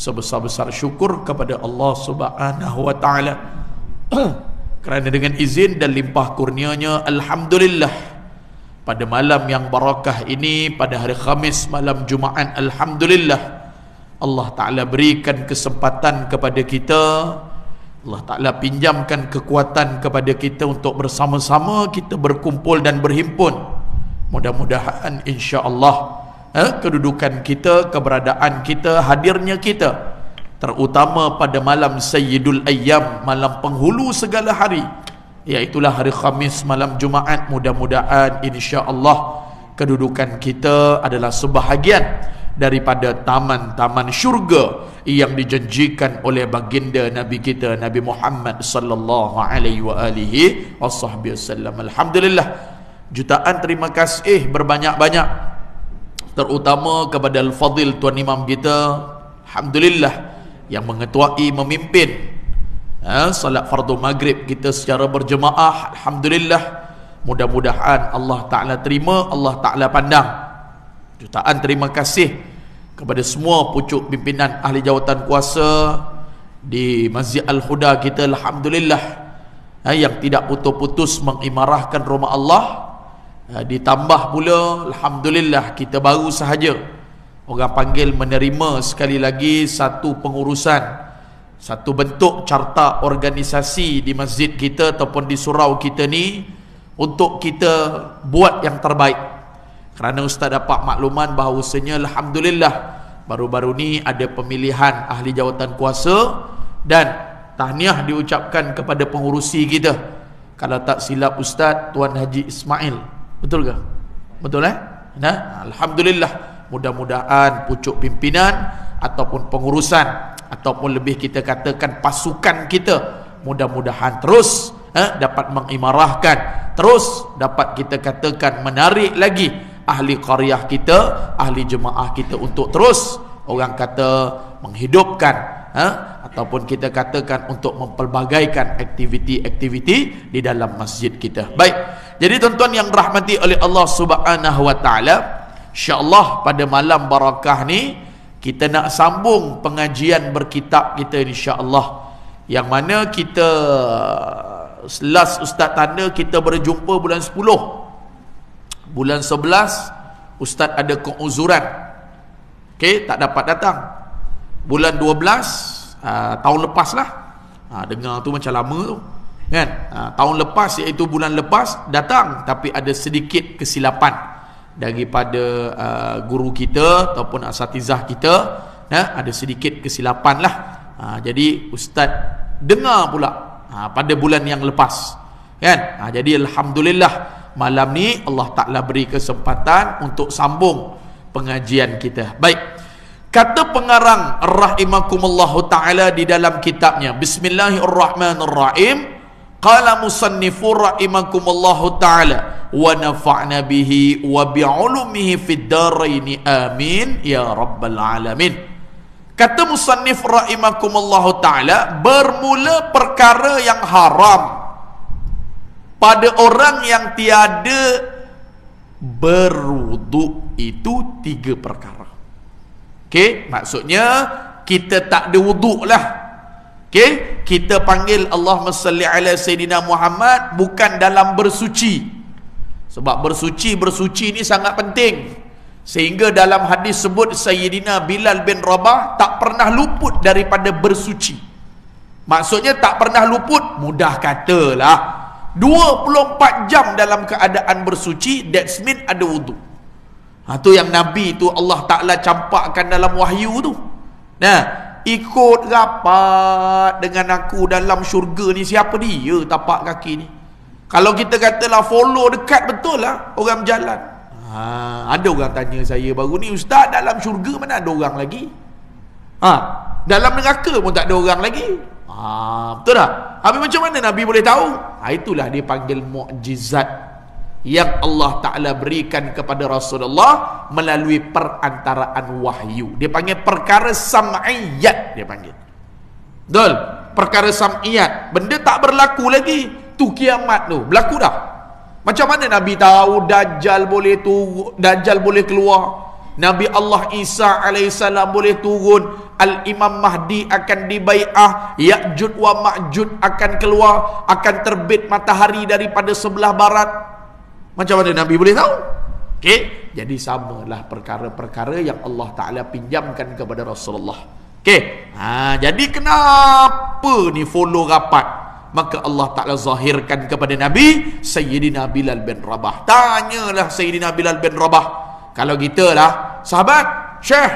sebesar-besar syukur kepada Allah Subhanahu wa taala kerana dengan izin dan limpah kurnianya, alhamdulillah, pada malam yang barakah ini, pada hari Khamis malam Jumaat, alhamdulillah Allah Ta'ala berikan kesempatan kepada kita, Allah Ta'ala pinjamkan kekuatan kepada kita untuk bersama-sama kita berkumpul dan berhimpun. Mudah-mudahan insya-Allah kedudukan kita, keberadaan kita, hadirnya kita, terutama pada malam Sayyidul Ayyam, malam penghulu segala hari, iaitulah hari Khamis malam Jumaat, mudah-mudahan insya-Allah kedudukan kita adalah sebahagian daripada taman-taman syurga yang dijanjikan oleh baginda Nabi kita Nabi Muhammad sallallahu alaihi wa alihi wasallam. Alhamdulillah, jutaan terima kasih berbanyak-banyak, terutama kepada Al-Fadil Tuan Imam kita, alhamdulillah, yang mengetuai, memimpin salat fardu maghrib kita secara berjemaah. Alhamdulillah, mudah-mudahan Allah Ta'ala terima, Allah Ta'ala pandang. Jutaan terima kasih kepada semua pucuk pimpinan ahli jawatan kuasa di Masjid Al-Huda kita, alhamdulillah, yang tidak putus-putus mengimarahkan rumah Allah. Ditambah pula, alhamdulillah, kita baru sahaja orang panggil menerima sekali lagi satu pengurusan, satu bentuk carta organisasi di masjid kita ataupun di surau kita ni, untuk kita buat yang terbaik. Kerana Ustaz dapat makluman bahawasanya alhamdulillah baru-baru ni ada pemilihan ahli jawatan kuasa, dan tahniah diucapkan kepada pengurusi kita, kalau tak silap Ustaz, Tuan Haji Ismail. Betul ke? Betul Nah, alhamdulillah, mudah-mudahan pucuk pimpinan ataupun pengurusan ataupun lebih kita katakan pasukan kita, mudah-mudahan terus dapat mengimarahkan, terus dapat kita katakan menarik lagi ahli qaryah kita, ahli jemaah kita untuk terus orang kata menghidupkan ataupun kita katakan untuk mempelbagaikan aktiviti-aktiviti di dalam masjid kita. Baik, jadi tuan-tuan yang rahmati oleh Allah Subhanahu wa taala, insya-Allah pada malam barakah ni kita nak sambung pengajian berkitab kita insya-Allah, yang mana kita last Ustaz tanda kita berjumpa bulan 10. Bulan 11 Ustaz ada keuzuran, okey, tak dapat datang. Bulan 12 tahun lepas lah, dengar tu macam lama tu kan, tahun lepas, iaitu bulan lepas datang, tapi ada sedikit kesilapan daripada guru kita ataupun asatizah kita, ada sedikit kesilapan lah. Jadi Ustaz dengar pula pada bulan yang lepas kan. Jadi alhamdulillah malam ni Allah Ta'ala beri kesempatan untuk sambung pengajian kita. Baik, kata pengarang rahimakumullahu ta'ala di dalam kitabnya, bismillahirrahmanirrahim, qala musannifu rahimakumullahu ta'ala wa nafa'na bihi wa bi'ulumihi fid daraini amin ya rabbal alamin. Kata musannif rahimakumullahu ta'ala, bermula perkara yang haram pada orang yang tiada berwuduk itu 3 perkara. Okey, maksudnya kita tak ada wuduk lah. Okey, kita panggil Allahumma salli ala Sayyidina Muhammad bukan dalam bersuci. Sebab bersuci ni sangat penting. Sehingga dalam hadis sebut Sayyidina Bilal bin Rabah tak pernah luput daripada bersuci. Maksudnya tak pernah luput, mudah katalah 24 jam dalam keadaan bersuci, that's mean ada wuduk. Tu yang Nabi tu Allah Ta'ala campakkan dalam wahyu tu. Nah, ikut rapat dengan aku dalam syurga ni, siapa dia tapak kaki ni? Kalau kita katalah follow dekat, betul lah orang berjalan. Ada orang tanya saya baru ni, Ustaz, dalam syurga mana ada orang lagi? Dalam neraka pun tak ada orang lagi. Betul tak? Habis macam mana Nabi boleh tahu? Itulah dia panggil mukjizat yang Allah Ta'ala berikan kepada Rasulullah melalui perantaraan wahyu. Dia panggil perkara sam'iyat, dia panggil. Betul? Perkara sam'iyat, benda tak berlaku lagi. Tu kiamat tu berlaku dah. Macam mana Nabi tahu Dajjal boleh turun, Dajjal boleh keluar, Nabi Allah Isa alaihissalam boleh turun, Al-Imam Mahdi akan dibai'ah, Ya'jud wa Ma'jud akan keluar, akan terbit matahari daripada sebelah barat. Macam mana Nabi boleh tahu? Okey, jadi samalah perkara-perkara yang Allah Ta'ala pinjamkan kepada Rasulullah. Okey, jadi kenapa ni follow rapat? Maka Allah Ta'ala zahirkan kepada Nabi Sayyidina Bilal bin Rabah. Tanyalah Sayyidina Bilal bin Rabah. Kalau kita lah sahabat, Syekh,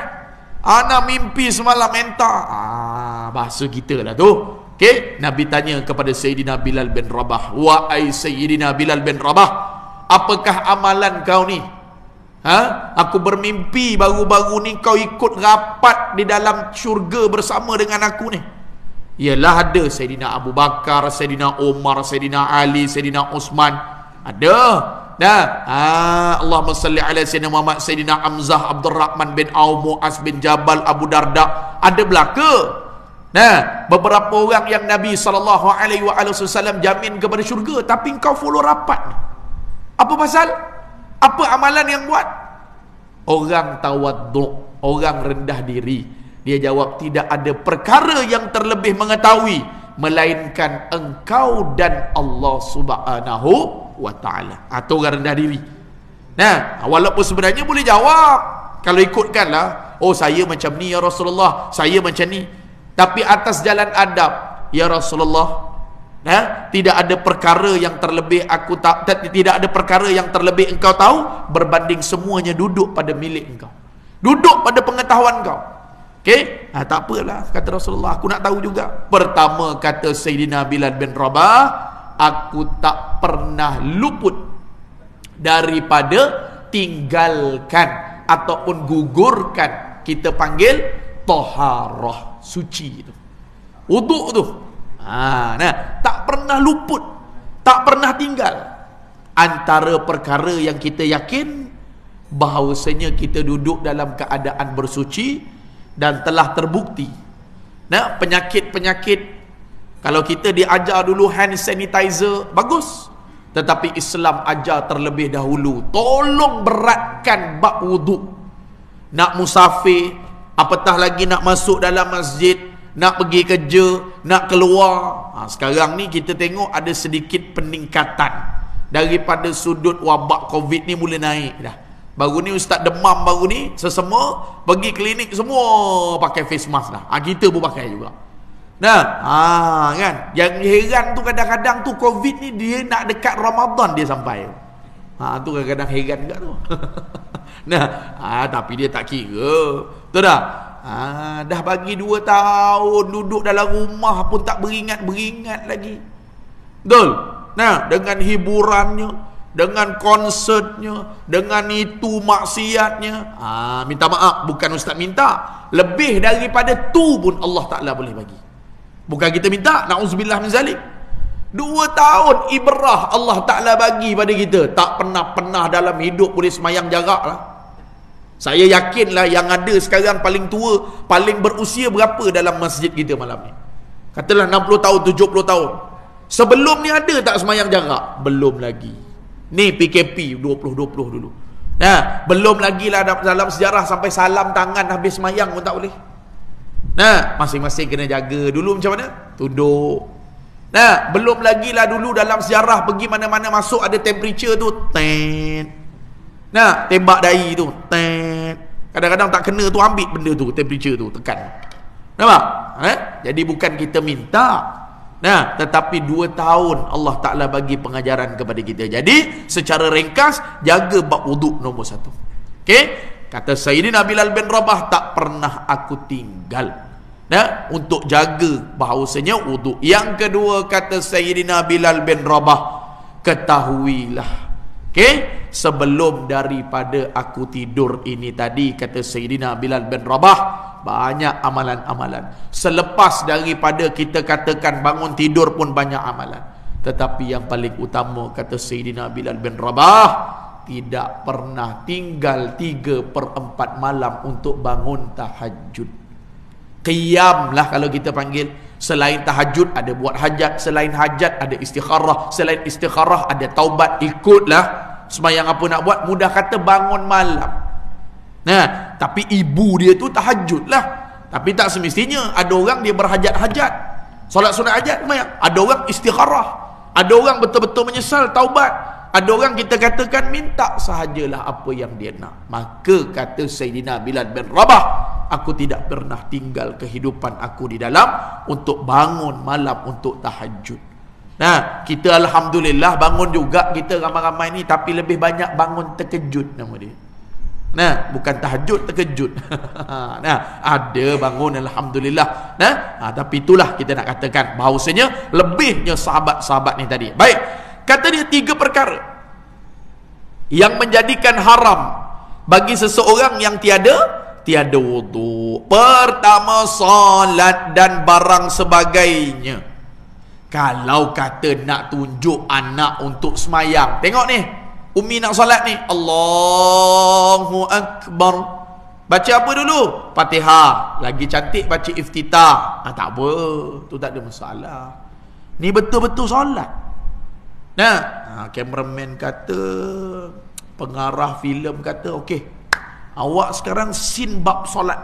ana mimpi semalam entah. Bahasa kita lah tu. Okey, Nabi tanya kepada Sayyidina Bilal bin Rabah, wahai Sayyidina Bilal bin Rabah, apakah amalan kau ni? Aku bermimpi baru-baru ni kau ikut rapat di dalam syurga bersama dengan aku ni. Yalah, ada Sayyidina Abu Bakar, Sayyidina Umar, Sayyidina Ali, Sayyidina Uthman. Ada. Allahumma salli ala Sayyidina Muhammad, Sayyidina Hamzah, Abdul Rahman bin Auf, Muaz bin Jabal, Abu Darda. Ada belaka. Beberapa orang yang Nabi SAW jamin kepada syurga, tapi kau follow rapat. Apa pasal? Apa amalan yang buat? Orang tawaddu', orang rendah diri. Dia jawab, tidak ada perkara yang terlebih mengetahui melainkan engkau dan Allah Subhanahu wa ta'ala. Atau orang rendah diri. Walaupun sebenarnya boleh jawab, kalau ikutkanlah, oh saya macam ni ya Rasulullah, saya macam ni, tapi atas jalan adab, ya Rasulullah, tidak ada perkara yang terlebih tidak ada perkara yang terlebih engkau tahu berbanding semuanya duduk pada milik engkau, duduk pada pengetahuan kau. Okey, tak apalah, kata Rasulullah, aku nak tahu juga. Pertama, kata Sayyidina Bilal bin Rabah, aku tak pernah luput daripada tinggalkan ataupun gugurkan, kita panggil taharah, suci itu, wuduk tu. Tak pernah luput, tak pernah tinggal. Antara perkara yang kita yakin bahawasanya kita duduk dalam keadaan bersuci, dan telah terbukti penyakit-penyakit, kalau kita diajar dulu hand sanitizer, bagus, tetapi Islam ajar terlebih dahulu, tolong beratkan bab wuduk. Nak musafir, apatah lagi nak masuk dalam masjid, nak pergi kerja, nak keluar. Sekarang ni kita tengok ada sedikit peningkatan. Daripada sudut wabak COVID ni mula naik dah. Baru ni ustaz demam, baru ni sesama pergi klinik semua pakai face mask dah. Kita pun pakai juga. Kan? Yang heran tu kadang-kadang tu COVID ni dia nak dekat Ramadan dia sampai. Tu kadang-kadang heran juga tu. Tapi dia tak kira. Betul tak? Dah bagi 2 tahun duduk dalam rumah pun tak beringat-beringat lagi. Betul? Dengan hiburannya, dengan konsertnya, dengan itu maksiatnya. Minta maaf, bukan ustaz minta, lebih daripada tu pun Allah Ta'ala boleh bagi. Bukan kita minta, na'udzubillah min zalik. 2 tahun ibrah Allah Ta'ala bagi pada kita. Tak pernah dalam hidup boleh semayang jarak lah. Saya yakinlah yang ada sekarang paling tua, paling berusia berapa dalam masjid kita malam ni? Katalah 60 tahun, 70 tahun. Sebelum ni ada tak semayang jarak? Belum lagi. Ni PKP 2020 dulu. Belum lagi lah dalam sejarah sampai salam tangan habis semayang pun tak boleh. Masing-masing kena jaga. Dulu macam mana? Tunduk. Belum lagi lah dulu dalam sejarah pergi mana-mana masuk ada temperature tu. Tembak dahi tu. Kadang-kadang tak kena tu, ambil benda tu, temperature tu, tekan. Nampak? Jadi bukan kita minta. Tetapi 2 tahun Allah Ta'ala bagi pengajaran kepada kita. Jadi secara ringkas, jaga bab wuduk nombor 1. Okey? Kata Sayyidina Bilal bin Rabah, tak pernah aku tinggal untuk jaga bahawasanya wuduk. Yang kedua, kata Sayyidina Bilal bin Rabah, ketahuilah, okey, sebelum daripada aku tidur ini tadi, kata Sayyidina Bilal bin Rabah, banyak amalan-amalan. Selepas daripada kita katakan bangun tidur pun banyak amalan. Tetapi yang paling utama, kata Sayyidina Bilal bin Rabah, tidak pernah tinggal 3/4 malam untuk bangun tahajud. Qiyam lah kalau kita panggil. Selain tahajud ada buat hajat, selain hajat ada istikharah, selain istikharah ada taubat. Ikutlah semayang apa nak buat, mudah kata bangun malam. Tapi ibu dia tu tahajud lah. Tapi tak semestinya. Ada orang dia berhajat-hajat, solat sunat hajat semayang. Ada orang istikharah, ada orang betul-betul menyesal, taubat. Ada orang kita katakan minta sahajalah apa yang dia nak. Maka kata Sayyidina Bilal bin Rabah, aku tidak pernah tinggal kehidupan aku di dalam untuk bangun malam untuk tahajud. Nah, kita alhamdulillah bangun juga kita ramai-ramai ni, tapi lebih banyak bangun terkejut nama dia. Nah, bukan tahajud, terkejut. Nah, ada bangun alhamdulillah. Nah, tapi itulah kita nak katakan bahawasanya lebihnya sahabat-sahabat ni tadi. Baik, kata dia 3 perkara yang menjadikan haram bagi seseorang yang tiada wudu. Pertama, salat dan barang sebagainya. Kalau kata nak tunjuk anak untuk semayang, tengok ni, Umi nak solat ni, Allahu Akbar, baca apa dulu? Fatihah. Lagi cantik baca iftitah. Tak apa, tu tak ada masalah. Ni betul-betul solat. Nah, cameraman kata, pengarah filem kata, okey, awak sekarang scene bab solat.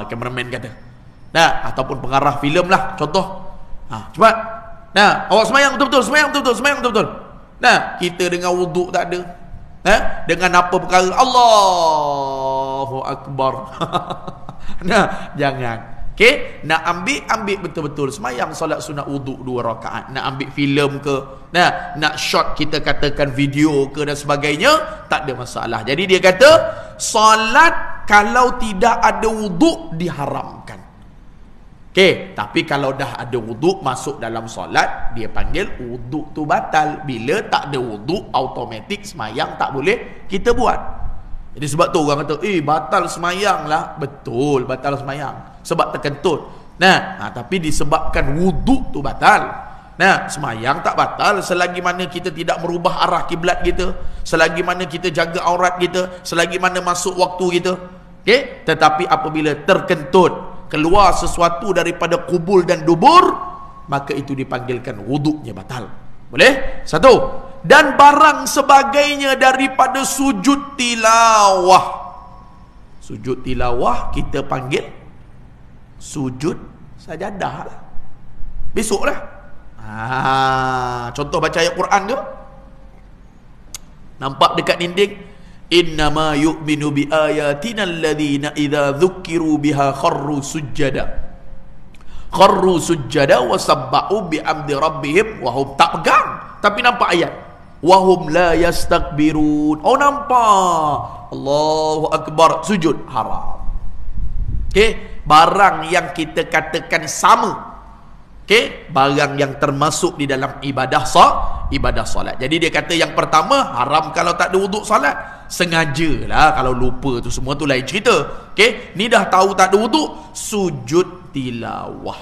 Cameraman kata. Nah, ataupun pengarah filem lah, contoh. Cepat. Nah, awak semayang betul-betul, semayang betul-betul. Nah, kita dengan wuduk tak ada. Dengan apa perkara? Allahu Akbar. Nah, jangan. Okey, nak ambil betul-betul semayang solat sunat wuduk 2 rakaat. Nak ambil filem ke, nah, nak shot kita katakan video ke dan sebagainya, tak ada masalah. Jadi dia kata, solat kalau tidak ada wuduk diharamkan. Okey, tapi kalau dah ada wuduk masuk dalam solat, dia panggil wuduk tu batal. Bila tak ada wuduk, automatik semayang tak boleh kita buat. Jadi sebab tu orang kata, batal semayang lah. Betul, batal semayang sebab terkentut. Nah, tapi disebabkan wuduk tu batal. Nah, semayang tak batal selagi mana kita tidak merubah arah kiblat kita, selagi mana kita jaga aurat kita, selagi mana masuk waktu kita. Okey, tetapi apabila terkentut, keluar sesuatu daripada kubul dan dubur, maka itu dipanggilkan wuduknya batal. Boleh? 1. Dan barang sebagainya daripada sujud tilawah. Sujud tilawah kita panggil sujud sajadah lah. Besok lah. Contoh baca ayat Quran tu, nampak dekat dinding, innama yu'minu bi ayatina alladhina idza dzukiru biha kharru sujada wa sabba'u bi amdi rabbihim wa hum, tak pegang tapi nampak ayat, wa hum la yastakbirun. Nampak Allahu Akbar, sujud haram. Okey, barang yang kita katakan sama, okey, barang yang termasuk di dalam ibadah solat. Jadi dia kata yang pertama haram kalau tak ada wuduk solat. Sengajalah, kalau lupa tu semua tu lain cerita. Okey, ni dah tahu tak ada wuduk, sujud tilawah.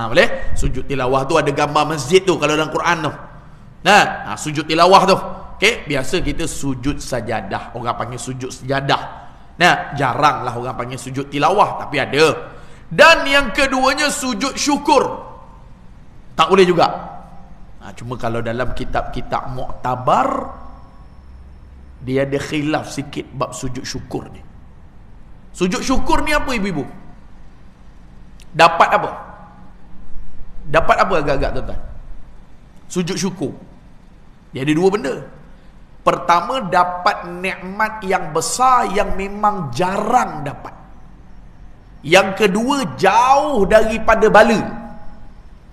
Boleh? Sujud tilawah tu ada gambar masjid tu kalau dalam Quran tu. Nah, sujud tilawah tu. Okey, biasa kita sujud sajadah, orang panggil sujud sajadah. Nah, jarang lah orang panggil sujud tilawah, tapi ada. Dan yang keduanya sujud syukur. Tak boleh juga. Cuma kalau dalam kitab-kitab Mu'tabar, dia ada khilaf sikit bab sujud syukur ni. Sujud syukur ni apa ibu-ibu? Dapat apa? Dapat apa agak-agak tuan-tuan? Sujud syukur. Dia ada 2 benda. Pertama, dapat nikmat yang besar yang memang jarang dapat. Yang kedua, jauh daripada bala.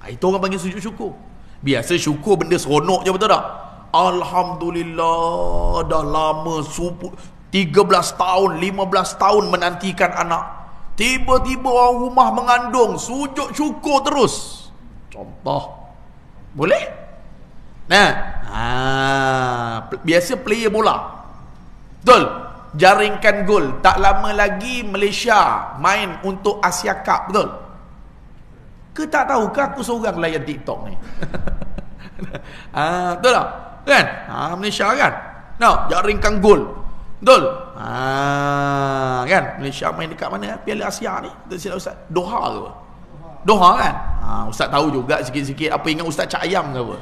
Itu orang panggil sujud syukur. Biasa syukur benda seronok je, betul tak? Alhamdulillah, dah lama 13 tahun, 15 tahun menantikan anak. Tiba-tiba orang rumah mengandung, sujud syukur terus. Contoh. Boleh? Nah, biasa player bola. Betul? Jaringkan gol. Tak lama lagi Malaysia main untuk Asia Cup, betul? Ke tak tahu ke aku seorang layan TikTok ni? Betul tak? Kan? Malaysia kan? Jaringkan gol. Betul? Kan? Malaysia main dekat mana? Piala Asia ni? Silap Ustaz. Doha ke? Doha kan? Ustaz tahu juga sikit-sikit. Apa ingat Ustaz Cak Ayam ke apa?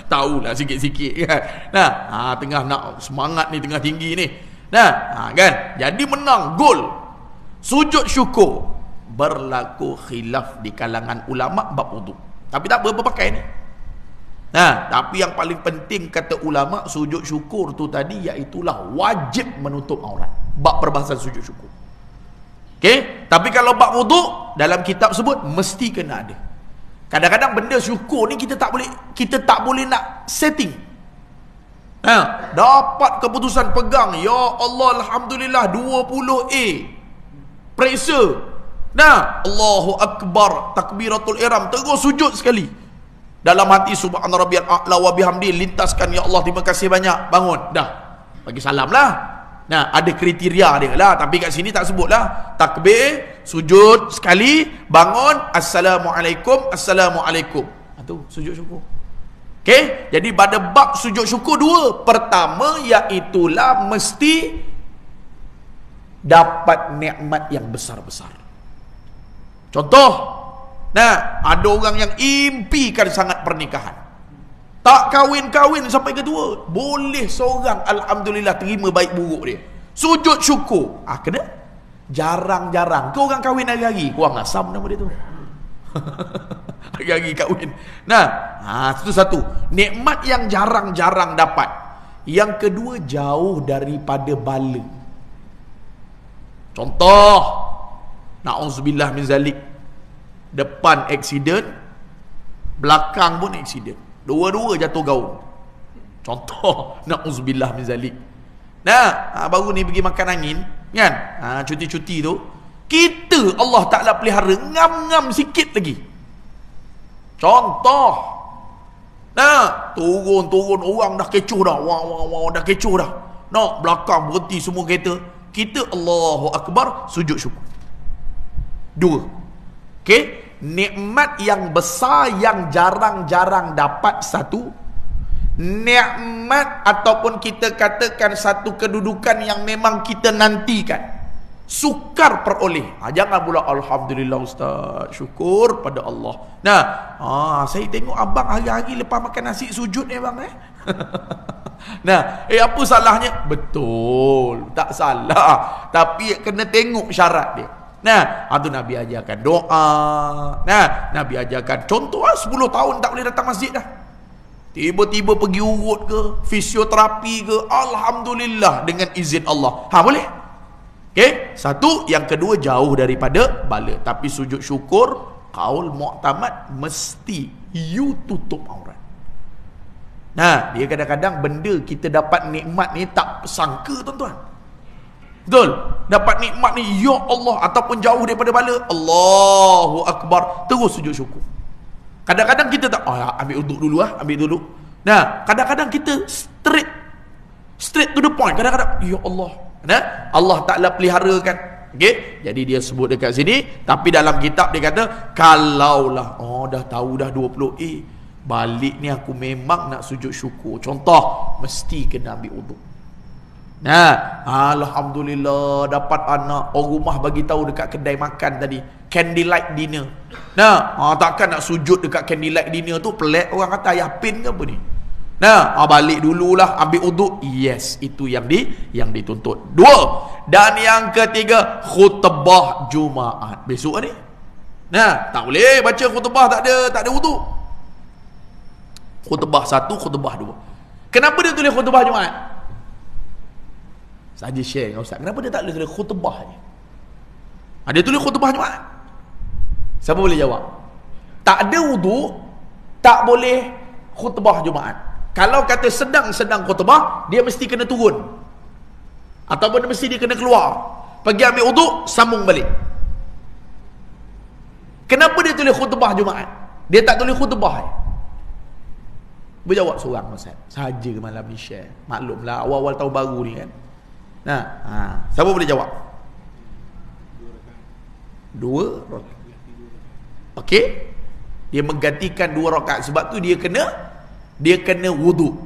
Tahulah sikit-sikit kan. Tengah nak semangat ni, tengah tinggi ni. Nah, kan? Jadi menang, gol. Sujud syukur. Berlaku khilaf di kalangan ulama bab wudu. Tapi tak apa pakai ni. Nah, tapi yang paling penting kata ulama, sujud syukur tu tadi iaitulah wajib menutup aurat. Bab perbahasan sujud syukur. Okey, tapi kalau bab wudu dalam kitab sebut mesti kena ada. Kadang-kadang benda syukur ni kita tak boleh nak setting. Nah, dapat keputusan pegang, ya Allah alhamdulillah 20A. Periksa. Nah, Allahu akbar, takbiratul ihram, terus sujud sekali. Dalam hati subhana rabbiyal a'la wa bihamdi, lintaskan ya Allah terima kasih banyak, bangun, dah. Bagi salam lah. Nah, ada kriteria dia lah, tapi kat sini tak sebut lah. Takbir, sujud sekali, bangun, assalamualaikum, assalamualaikum. Itu sujud syukur. Okey, jadi pada bab sujud syukur dua. Pertama iaitulah mesti dapat nikmat yang besar-besar. Contoh, nah, ada orang yang impikan sangat pernikahan, tak kahwin-kahwin sampai kedua, boleh seorang alhamdulillah terima baik buruk dia, sujud syukur. Kena jarang-jarang ke orang kahwin hari-hari, kurang asam nama dia tu. Hari-hari kahwin. Nah, itu satu nikmat yang jarang-jarang dapat. Yang kedua, jauh daripada bala. Contoh, na'udzubillah min zalik, depan aksiden, belakang pun aksiden, dua-dua jatuh gaung. Contoh, na'udzubillah min zalik. Nah, baru ni pergi makan angin kan, cuti-cuti tu, kita Allah Ta'ala pelihara, ngam-ngam sikit lagi. Contoh, nah, turun orang dah kecoh dah, wah dah kecoh dah, nak belakang berhenti semua kereta, kita Allahu Akbar, sujud syukur. Dua. Okey, nikmat yang besar yang jarang-jarang dapat. Satu nikmat ataupun kita katakan satu kedudukan yang memang kita nantikan, sukar peroleh. Jangan pula alhamdulillah ustaz, syukur pada Allah. Nah, saya tengok abang hari-hari lepas makan nasi sujud ni bang. Nah, apa salahnya? Betul, tak salah, tapi kena tengok syarat dia. Nah, itu Nabi ajarkan doa. Nah, Nabi ajarkan contoh 10 tahun tak boleh datang masjid dah, tiba-tiba pergi urut ke, fisioterapi ke, alhamdulillah dengan izin Allah. Boleh. Okey, satu. Yang kedua, jauh daripada bala. Tapi sujud syukur, qaul mu'tamad, mesti you tutup aurat. Nah, dia kadang-kadang benda kita dapat nikmat ni tak sangka tuan-tuan. Betul? Dapat nikmat ni, ya Allah, ataupun jauh daripada bala, Allahu Akbar, terus sujud syukur. Kadang-kadang kita tak, ambil uduk dulu ambil dulu. Nah, kadang-kadang kita straight to the point. Kadang-kadang, ya Allah. Nah, Allah Ta'ala peliharakan. Okey, jadi dia sebut dekat sini, tapi dalam kitab dia kata, kalaulah dah tahu dah 20A, balik ni aku memang nak sujud syukur. Contoh, mesti kena ambil uduk. Nah, alhamdulillah dapat anak, orang rumah bagi tahu dekat kedai makan tadi, candlelight dinner. Nah, takkan nak sujud dekat candlelight dinner tu, pelik orang kata ayah pin ke apa ni. Nah, balik dululah ambil uduk. Yes, itu yang dituntut. Dua. Dan yang ketiga, khutbah Jumaat besok ni. Nah, tak boleh baca khutbah tak ada uduk. Khutbah satu, khutbah dua. Kenapa dia tulis khutbah Jumaat? Saja share dengan ustaz, kenapa dia tak boleh tulis khutbah ni? Dia tulis khutbah Jumaat. Siapa boleh jawab? Tak ada wuduk, tak boleh khutbah Jumaat. Kalau kata sedang khutbah, dia mesti kena turun, ataupun mesti dia kena keluar, pergi ambil wuduk, sambung balik. Kenapa dia tulis khutbah Jumaat? Dia tak tulis khutbah. Berjawab seorang ustaz saja malam ni share. Maklumlah awal-awal tahun baru ni kan. Nah, siapa boleh jawab? Dua rakaat. Okey, dia menggantikan 2 rakaat. Sebab tu dia kena wudu.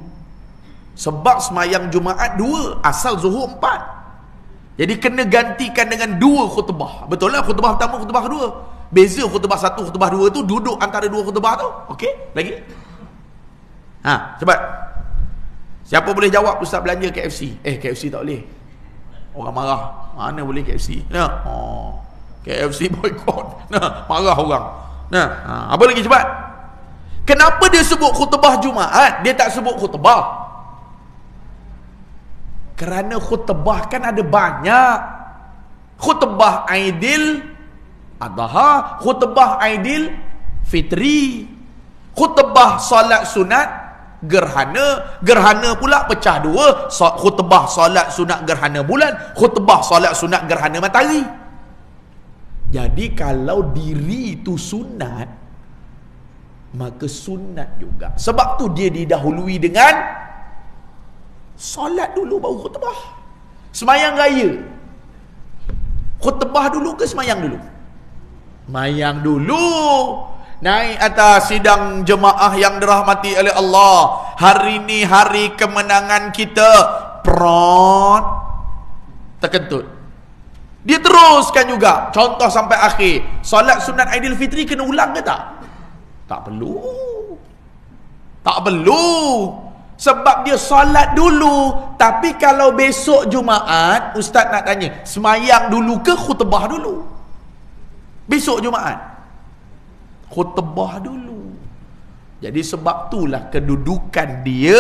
Sebab semayang Jumaat 2, asal Zuhur 4. Jadi kena gantikan dengan 2 khutbah. Betul lah, khutbah pertama, khutbah kedua. Beza khutbah 1, khutbah 2 tu duduk antara 2 khutbah tu. Okey, lagi. Cepat. Siapa boleh jawab ustaz belanja KFC? KFC tak boleh. orang marah. Mana boleh KFC? Nah, KFC boycott. Nah, marah orang. Nah, apa lagi cepat? Kenapa dia sebut khutbah Jumaat? Dia tak sebut khutbah. Kerana khutbah kan ada banyak. Khutbah Aidil Adha, khutbah Aidil Fitri, khutbah solat sunat gerhana pula pecah dua, khutbah solat sunat gerhana bulan, khutbah solat sunat gerhana matahari. Jadi kalau diri itu sunat, maka sunat juga. Sebab tu dia didahului dengan solat dulu baru khutbah. Semayang raya, khutbah dulu ke semayang dulu? Semayang dulu. Naik atas sidang jemaah yang dirahmati oleh Allah. Hari ni hari kemenangan kita. Prot, terkentut. Dia teruskan juga. Contoh sampai akhir. Solat sunat Aidilfitri kena ulang ke tak? Tak perlu. Tak perlu. Sebab dia solat dulu. Tapi kalau besok Jumaat, Ustaz nak tanya, semayang dulu ke khutbah dulu? Besok Jumaat, khutbah dulu. Jadi sebab itulah kedudukan dia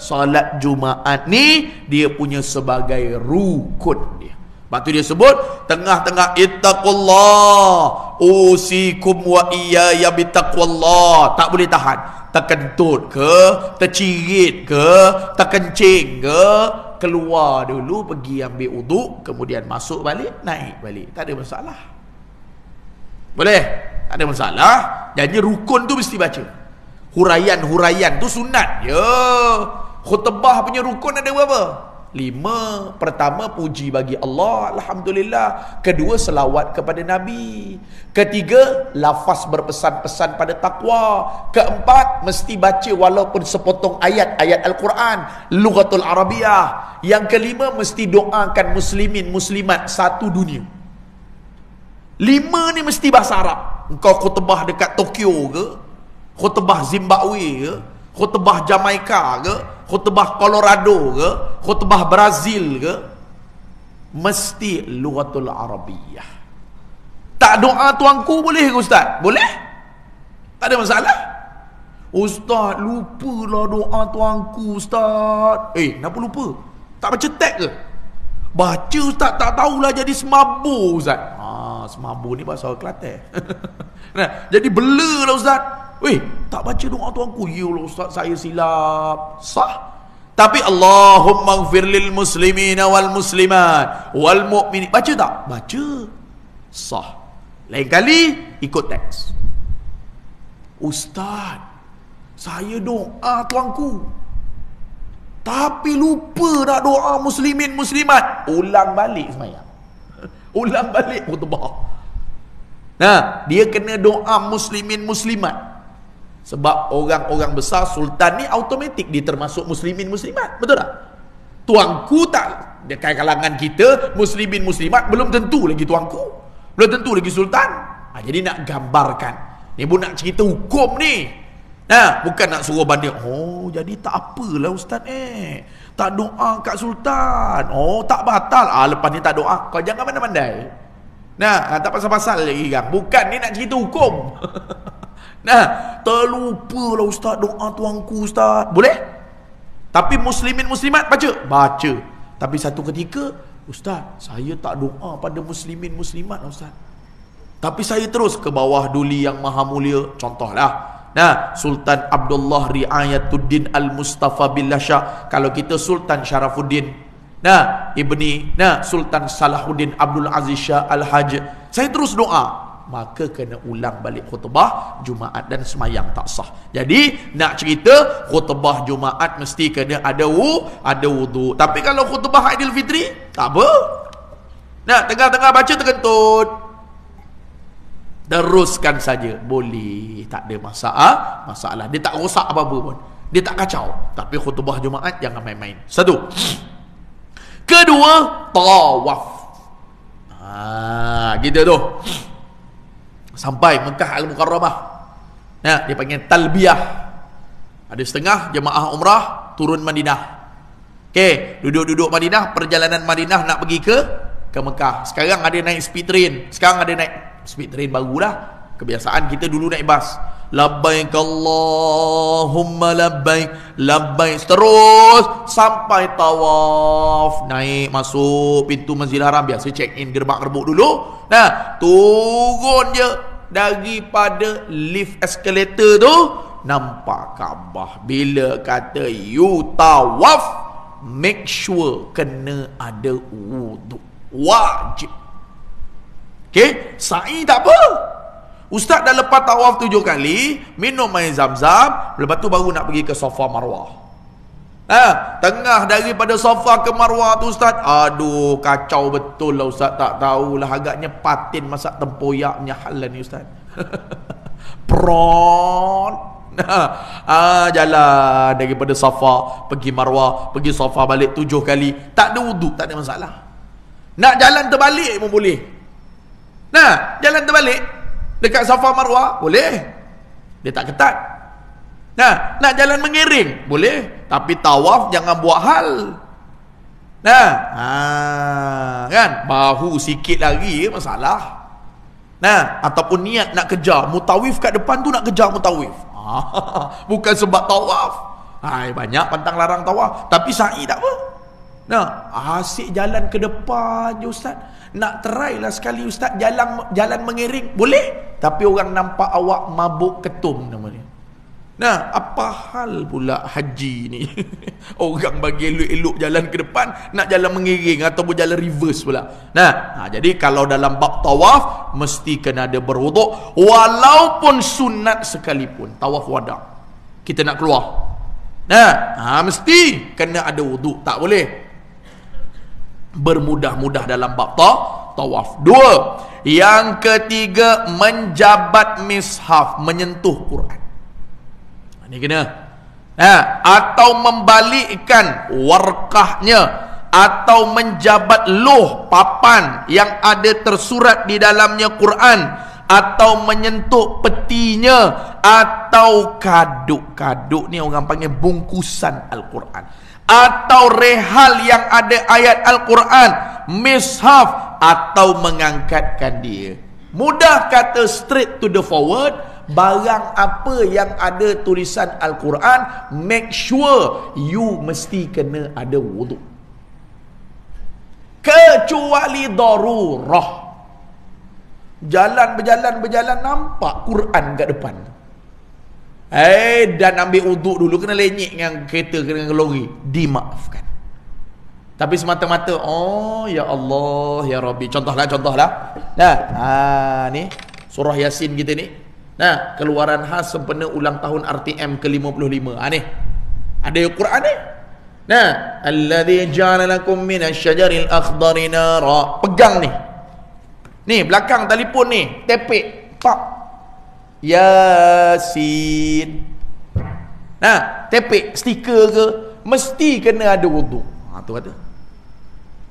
solat Jumaat ni, dia punya sebagai rukun dia. Sebab tu dia sebut tengah-tengah, ittaqullah usikum wa iyaya bitaqwallah. Tak boleh tahan, terkentut ke, tercirit ke, terkencing ke, keluar dulu, pergi ambil uduk, kemudian masuk balik, naik balik, tak ada masalah. Boleh? Tak ada masalah. Jadi rukun tu mesti baca. Huraian-huraian tu sunat. Ya. Khutbah punya rukun ada berapa? 5. Pertama, puji bagi Allah, alhamdulillah. Kedua, selawat kepada Nabi. Ketiga, lafaz berpesan-pesan pada takwa. Keempat, mesti baca walaupun sepotong ayat-ayat Al-Quran, lughatul Arabiyah. Yang kelima, mesti doakan muslimin muslimat satu dunia. 5 ni mesti bahasa Arab. Engkau khutbah dekat Tokyo ke, khutbah Zimbabwe ke, khutbah Jamaika ke, khutbah Colorado ke, khutbah Brazil ke, mesti lughatul Arabiyah. Tak doa tuanku boleh ke Ustaz? Boleh? Tak ada masalah. Ustaz, lupalah doa tuanku Ustaz. Kenapa lupa? Tak baca teks ke? Baca Ustaz, tak tahulah jadi semabur Ustaz. Semabur ni bahasa Kelantan. Nah, jadi bela lah Ustaz. Tak baca doa tuanku. Yalah Ustaz, saya silap. Sah. Tapi Allahumma ighfir lil muslimina wal muslimat wal mu'minin. Baca tak? Baca. Sah. Lain kali ikut teks. Ustaz, saya doa tuanku, tapi lupa nak doa muslimin muslimat. Ulang balik semayang. Ulang balik khutbah. Nah, dia kena doa muslimin muslimat. Sebab orang-orang besar sultan ni automatik dia termasuk muslimin muslimat. Betul tak? Tuanku tak, dekat kalangan kita muslimin muslimat belum tentu lagi tuanku, belum tentu lagi sultan. Jadi nak gambarkan. Ni pun nak cerita hukum ni. Nah, bukan nak suruh banding. Jadi tak apalah Ustaz tak doa kat sultan. Tak batal. Lepas ni tak doa. Kau jangan pandai-pandai. Nah, tak pasal-pasal lagi kan. Bukan ni nak cerita hukum. Nah, terlupalah Ustaz doa tuanku Ustaz. Boleh? Tapi muslimin muslimat baca. Baca. Tapi satu ketika, Ustaz, saya tak doa pada muslimin muslimat Ustaz. Tapi saya terus ke bawah duli yang maha mulia. Contohlah, nah, Sultan Abdullah Riayatuddin Al-Mustafa Billah Shah. Kalau kita Sultan Syarafuddin, Sultan Salahuddin Abdul Aziz Shah Al-Hajj, saya terus doa, maka kena ulang balik khutbah Jumaat dan semayang tak sah. Jadi nak cerita khutbah Jumaat mesti kena ada wudu. Tapi kalau khutbah Aidilfitri tak apa. Nah, tengah-tengah baca terkentut, teruskan saja, boleh, tak ada masalah. Dia tak rosak apa-apa pun, dia tak kacau. Tapi khutbah Jumaat jangan main-main. Satu. Kedua, tawaf. Gitu tu. Sampai Mekah Al-Mukarramah. Nah, dia panggil talbiyah. Ada setengah jemaah umrah turun Madinah. Okey, duduk-duduk Madinah, perjalanan Madinah nak pergi ke Mekah. Sekarang ada naik speed train. Sekarang ada naik speed train barulah. Kebiasaan kita dulu naik bas. Labbaik Allahumma labbaik, labbaik, terus sampai tawaf, naik masuk pintu Masjidil Haram, biasa check in gerbang gerbuk dulu. Nah, turun je daripada lift escalator tu, nampak Kaabah. Bila kata you tawaf, make sure kena ada wuduk, wajib. Okey, sa'i tak apa. Ustaz dah lepas tawaf 7 kali, minum air zam-zam, lepas tu baru nak pergi ke Safa Marwah. Tengah daripada Safa ke Marwah tu Ustaz, aduh kacau betul lah Ustaz, tak tahulah, agaknya patin masak tempoyak halal ni Ustaz. Pron. Jalan daripada Safa pergi Marwah, pergi Safa balik 7 kali, tak ada wuduk, tak ada masalah. Nak jalan terbalik pun boleh. Nah, jalan terbalik dekat Safa Marwah boleh, dia tak ketat. Nah, nak jalan mengiring boleh, tapi tawaf jangan buat hal. Nah, kan bahu sikit lagi masalah. Nah, ataupun niat nak kejar mutawif kat depan tu, nak kejar mutawif. Bukan sebab tawaf. Banyak pantang larang tawaf, tapi sa'i tak apa. Nah, asyik jalan ke depan je Ustaz. Nak try lah sekali Ustaz, jalan mengiring boleh, tapi orang nampak awak mabuk ketum namanya. Nah, apa hal pula haji ni? Orang bagi elok-elok jalan ke depan, nak jalan mengiring ataupun jalan reverse pula. Nah, jadi kalau dalam bab tawaf mesti kena ada berwuduk, walaupun sunat sekalipun. Tawaf wada, kita nak keluar, nah, mesti kena ada wuduk, tak boleh bermudah-mudah dalam bab tawaf. 2, yang ketiga, menjabat mishaf, menyentuh Quran. Ini kena. Atau membalikkan warqahnya, atau menjabat loh papan yang ada tersurat di dalamnya Quran, atau menyentuh petinya, atau kaduk ni orang panggil bungkusan Al-Quran, atau rehal yang ada ayat Al-Quran, mishaf, atau mengangkatkan dia. Mudah kata, straight to the forward, barang apa yang ada tulisan Al-Quran, make sure you mesti kena ada wuduk. Kecuali darurah, berjalan nampak Quran kat depan, dan ambil wuduk dulu, kena lenyek dengan kereta, kena lori, dimaafkan. Tapi semata-mata, ya Allah, ya Rabbi, contohlah. Nah, ni surah Yasin kita ni. Nah, keluaran khas sempena ulang tahun RTM ke-55. Ni ada Quran ni. Nah, allazi ja'ala lakum minasy-syajaril akhdari nara. Pegang ni. Ni belakang telefon ni, tepek, pak. Yasin. Nah, tepek stiker ke, mesti kena ada wuduk. Tu kata.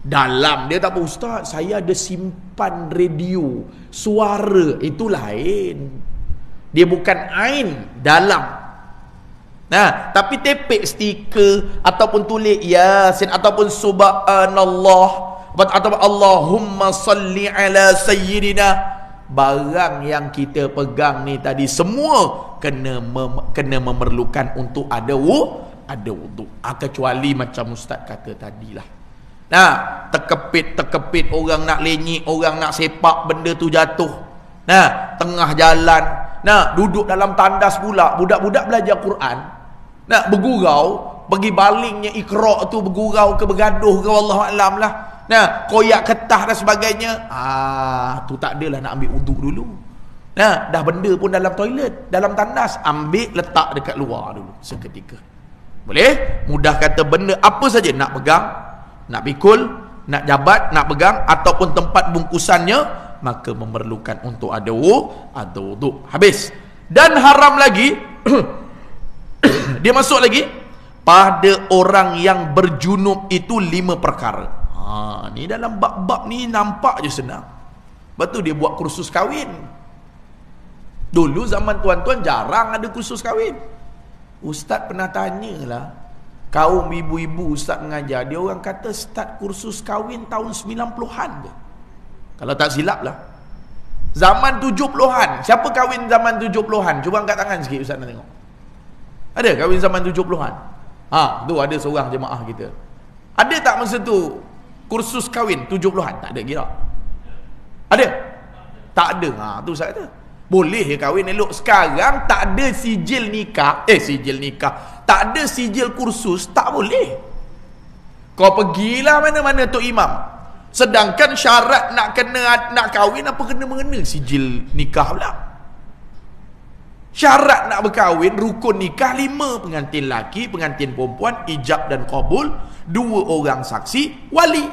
Dalam dia tak apa, Ustaz, saya ada simpan radio, suara, itu lain. Dia bukan ain dalam. Nah, tapi tepek stiker ataupun tulis Yasin ataupun subhanallah ataupun Allahumma salli ala sayyidina, barang yang kita pegang ni tadi semua kena memerlukan untuk ada wuduk. Kecuali macam Ustaz kata tadilah. Nah, terkepit orang nak lenyik, orang nak sepak benda tu jatuh. Nah, tengah jalan, nah, duduk dalam tandas pula, budak-budak belajar Quran, nak bergurau, pergi balingnya Iqra tu, bergurau ke bergaduh ke, wallahu alam lah. Nah, koyak ketah dan sebagainya. Tu tak adalah, nak ambil wuduk dulu. Nah, dah benda pun dalam toilet, dalam tandas, ambil letak dekat luar dulu seketika. Boleh? Mudah kata, benda apa saja nak pegang, nak pikul, nak jabat, nak pegang, ataupun tempat bungkusannya, maka memerlukan untuk ada wuduk. Habis. Dan haram lagi dia masuk lagi pada orang yang berjunub itu 5 perkara. Ni dalam bab-bab ni nampak je senang. Betul dia buat kursus kahwin. Dulu zaman tuan-tuan jarang ada kursus kahwin. Ustaz pernah tanyalah, Kaum ibu-ibu ustaz mengajar, dia orang kata start kursus kahwin tahun 90-an tu. Kalau tak silap lah. Zaman 70-an. Siapa kahwin zaman 70-an? Cuba angkat tangan sikit ustaz nak tengok. Ada kahwin zaman 70-an? Tu ada seorang jemaah kita. Ada tak masa tu kursus kahwin 70-an? Tak ada kira. Ada? Tak ada. Tu saya kata. Boleh kahwin elok. Sekarang tak ada sijil nikah. Sijil nikah. Tak ada sijil kursus, tak boleh. Kau pergilah mana-mana Tok Imam. Sedangkan syarat nak kahwin apa kena mengena sijil nikah pula. Syarat nak berkahwin, rukun nikah 5, pengantin laki, pengantin perempuan, ijab dan qabul, 2 orang saksi, wali.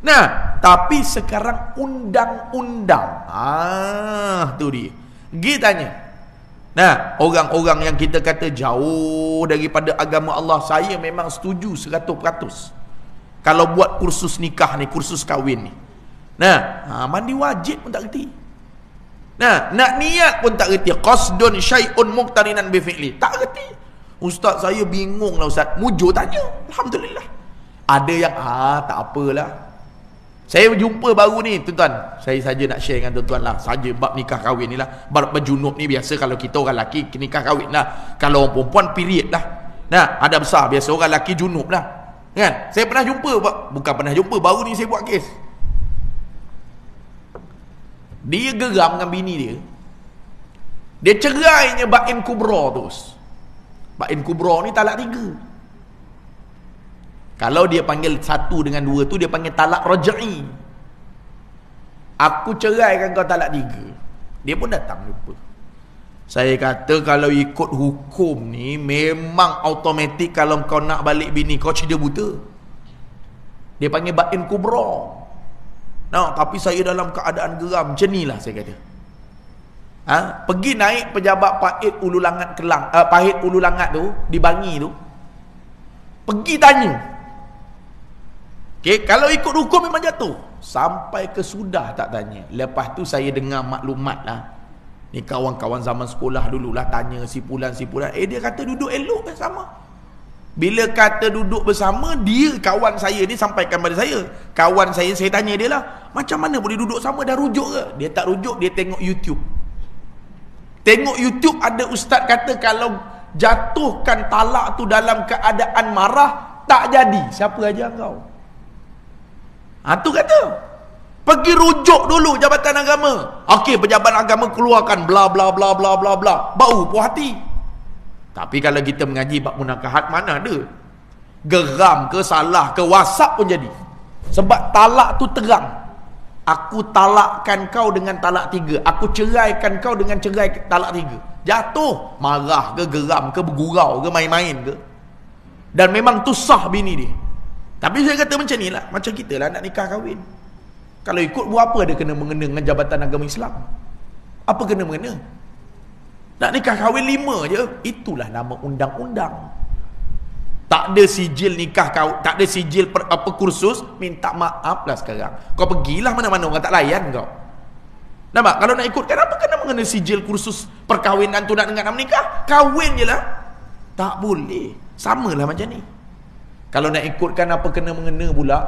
Nah, tapi sekarang undang-undang. Tu dia. Pergi tanya. Nah, orang-orang yang kita kata jauh daripada agama Allah, saya memang setuju 100%. Kalau buat kursus nikah ni, kursus kahwin ni. Nah, mandi wajib pun tak reti. Nah, nak niat pun tak reti. Qasdun syai'un muqtarinan bi fi'li. Tak reti. Ustaz saya bingung lah ustaz. Mujur tanya. Alhamdulillah. Ada yang tak apalah. Saya jumpa baru ni tuan-tuan. Saya saja nak share dengan tuan-tuan lah. Saja bab nikah kahwin ni lah. Bab berjunub ni biasa kalau kita orang lelaki nikah kahwin lah. Kalau orang perempuan period lah. Nah, ada besar biasa orang lelaki junub lah. Kan? Saya pernah jumpa, bukan pernah jumpa, baru ni saya buat kes. Dia geram dengan bini dia. Dia cerainya Ba'in Kubra terus. Ba'in Kubra ni talak 3. Kalau dia panggil 1 dengan 2 tu, dia panggil talak raj'i. Aku ceraikan kau talak 3. Dia pun datang jumpa. Saya kata kalau ikut hukum ni, memang automatik kalau kau nak balik bini kau cedera buta. Dia panggil Ba'in Kubra. Tapi saya dalam keadaan geram. Macam ni lah saya kata. Pergi naik pejabat Pahit Ulu Langat Kelang, Pahit Ulu Langat tu, di Bangi tu. Pergi tanya. Okay, kalau ikut hukum memang jatuh. Sampai ke sudah tak tanya. Lepas tu saya dengar maklumat lah. Ni kawan-kawan zaman sekolah dululah tanya si pulan. Dia kata duduk elok bersama. Bila kata duduk bersama, dia kawan saya ni sampaikan pada saya. Kawan saya tanya dia lah, macam mana boleh duduk sama, dah rujuk ke? Dia tak rujuk, dia tengok YouTube. Tengok YouTube ada ustaz kata kalau jatuhkan talak tu dalam keadaan marah, tak jadi. Siapa ajar kau? Tu kata. Pergi rujuk dulu Jabatan Agama. Okey, pejabat agama keluarkan bla bla bla bla bla bla. Bau puas hati. Tapi kalau kita mengaji bab munakahat, mana ada? Geram ke salah ke WhatsApp pun jadi. Sebab talak tu terang. Aku talakkan kau dengan talak 3. Aku ceraikan kau dengan cerai talak 3. Jatuh. Marah ke, geram ke, bergurau ke, main-main ke. Dan memang tu sah bini dia. Tapi saya kata macam ni lah. Macam kita lah nak nikah kahwin. Kalau ikut buat apa dia kena mengena dengan Jabatan Agama Islam? Apa kena mengena? Nak nikah kahwin 5 je. Itulah nama undang-undang. Tak ada sijil nikah kau, tak ada sijil kursus, minta maaf lah sekarang. Kau pergilah mana-mana orang tak layan kau. Nampak? Kalau nak ikutkan apa kena mengena sijil kursus perkahwinan tu nak dengan menikah? Kahwin je lah. Tak boleh. Samalah macam ni. Kalau nak ikutkan apa kena mengena pula.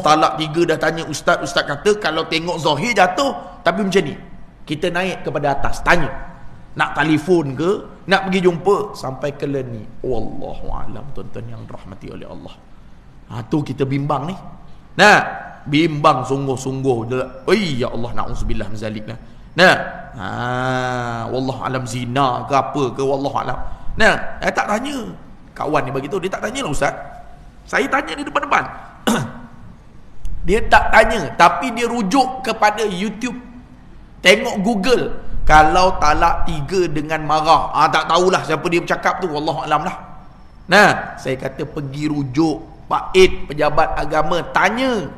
Talak 3 dah tanya ustaz kata kalau tengok zahir jatuh. Tapi macam ni, kita naik kepada atas, tanya. Nak telefon ke, nak pergi jumpa, sampai ke ni. Wallahualam, tuan-tuan yang rahmati oleh Allah. Tu kita bimbang ni. Bimbang sungguh-sungguh. Ya Allah, na'udzubillah min zalik lah. Wallahualam zina ke apa ke, wallahualam. Tak tanya. Kawan ni bagi tahu, dia tak tanya lah ustaz. Saya tanya di depan-depan. Dia tak tanya, tapi dia rujuk kepada YouTube. Tengok Google. Kalau talak 3 dengan marah, tak tahulah siapa dia bercakap tu, wallahualam lah. Saya kata pergi rujuk Pahit pejabat agama, tanya.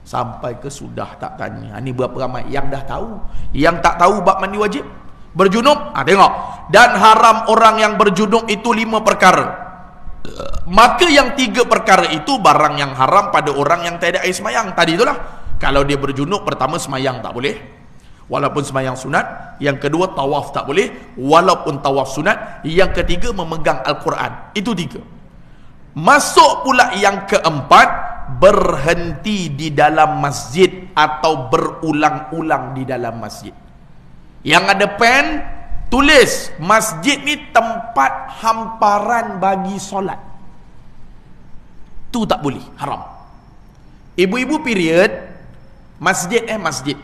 Sampai ke sudah tak tanya. Ni berapa ramai yang dah tahu. Yang tak tahu bab mandi wajib, berjunub, tengok. Dan haram orang yang berjunub itu 5 perkara. Maka yang 3 perkara itu barang yang haram pada orang yang tak ada air semayang. Tadi itulah. Kalau dia berjunub, pertama semayang tak boleh. walaupun sembahyang sunat. Yang kedua, tawaf tak boleh walaupun tawaf sunat. Yang ketiga, memegang Al-Quran. Itu 3. Masuk pula yang keempat, berhenti di dalam masjid atau berulang-ulang di dalam masjid. Yang ada pen, tulis masjid ni tempat hamparan bagi solat. Tu tak boleh, haram. Ibu-ibu period, masjid masjid.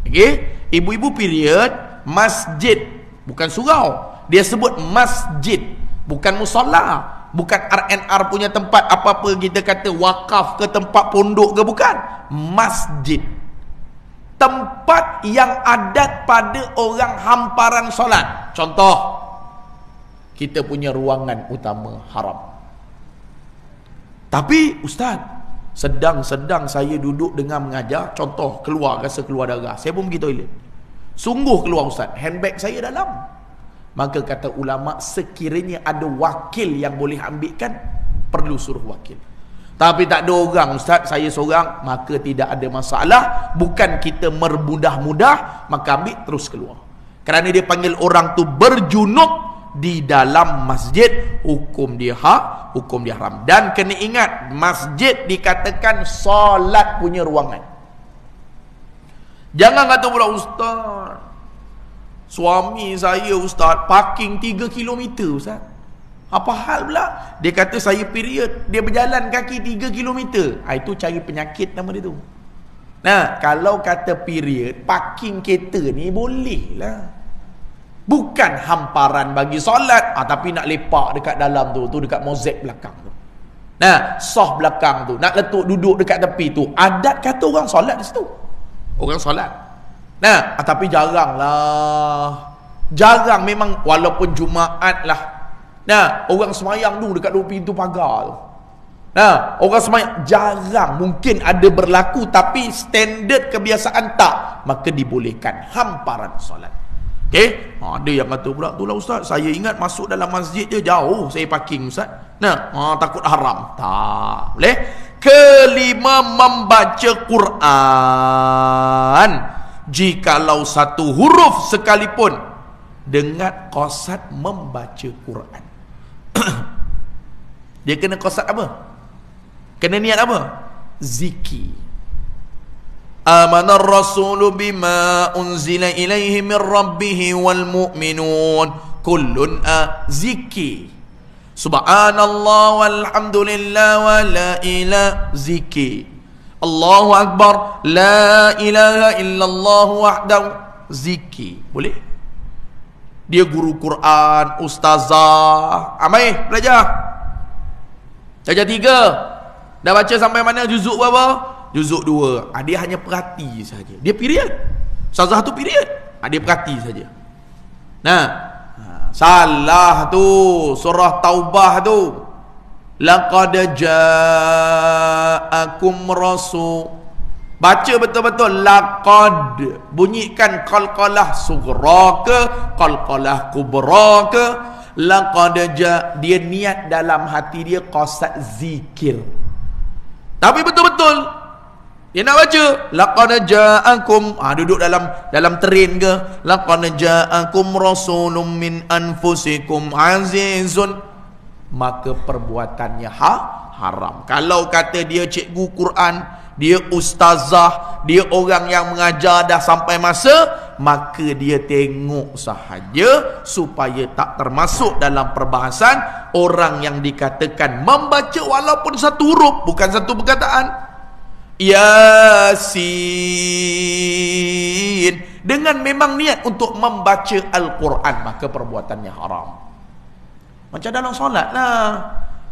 Okey, ibu-ibu period, masjid, bukan surau. Dia sebut masjid, bukan musalla. Bukan RNR punya tempat, apa-apa kita kata wakaf ke tempat pondok ke, bukan. Masjid, tempat yang adat pada orang hamparan solat. Contoh, kita punya ruangan utama haram. Tapi ustaz, sedang saya duduk dengar mengajar, contoh keluar, rasa keluar darah, saya pun pergi toilet, sungguh keluar ustaz, handbag saya dalam. Maka kata ulama, sekiranya ada wakil yang boleh ambilkan, perlu suruh wakil. Tapi tak ada orang, ustaz, saya seorang, maka tidak ada masalah. Bukan kita bermudah-mudah, maka ambil terus keluar. Kerana dia panggil orang tu berjunub di dalam masjid, hukum dia hukum dia haram. Dan kena ingat, masjid dikatakan solat punya ruangan. Jangan kata pula, ustaz, suami saya ustaz parking 3 km ustaz. Apa hal pula? Dia kata saya period, dia berjalan kaki 3 km. Itu cari penyakit nama dia tu. Nah, kalau kata period, parking kereta ni boleh lah, bukan hamparan bagi solat. Tapi nak lepak dekat dalam tu dekat mozaik belakang tu, nah, soh belakang tu, nak letuk duduk dekat tepi tu, adat kata orang solat di situ, orang solat. Nah, tapi jarang memang, walaupun Jumaat lah. Nah, orang semayang tu dekat pintu pagar tu. Nah, orang semayang jarang, mungkin ada berlaku, tapi standard kebiasaan tak, maka dibolehkan hamparan solat. Okey, ada yang kata pula, tu lah ustaz, saya ingat masuk dalam masjid je jauh saya parking ustaz. Nah, takut haram. Tak boleh. Kelima, membaca Quran, jikalau satu huruf sekalipun, dengan qasad membaca Quran. Dia kena qasad apa? Kena niat apa? Zikir. Amanar rasulu bima unzila ilaihi min rabbihi wal mu'minun kullun zikir. Subhanallah walhamdulillah wa la ilaha zikir. Allahu Akbar, la ilaha illallah wahdahu, zikir. Boleh? Dia guru Quran, ustazah, amai belajar. Darjah 3. Dah baca sampai mana? Juzuk berapa? Juzuk 2. Dia hanya perhati saja. Dia period. Ustazah tu period. Dia perhati saja. Nah, salah tu surah Taubah tu. Laqad ja'akum rasul. Baca betul-betul laqad, bunyikan qalqalah sughra ke qalqalah kubra ke. Laqad dia niat dalam hati dia qasad zikir. Tapi betul-betul dia nak baca laqad ja'akum, duduk dalam train ke, laqad ja'akum rasulun min anfusikum azizun, maka perbuatannya haram. Kalau kata dia cikgu Quran, dia ustazah, dia orang yang mengajar dah sampai masa, maka dia tengok sahaja supaya tak termasuk dalam perbahasan orang yang dikatakan membaca walaupun satu huruf, bukan satu perkataan. Yasin, dengan memang niat untuk membaca Al-Quran, maka perbuatannya haram. Macam dalam solat lah,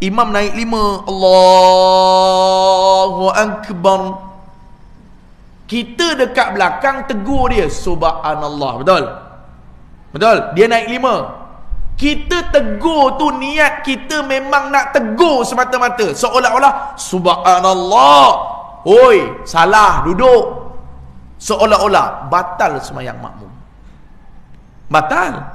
imam naik 5, Allahu Akbar, kita dekat belakang tegur dia subhanallah, betul? Betul? Dia naik 5, kita tegur tu niat kita memang nak tegur semata-mata, seolah-olah subhanallah, oi salah duduk, seolah-olah batal sembahyang makmum, batal.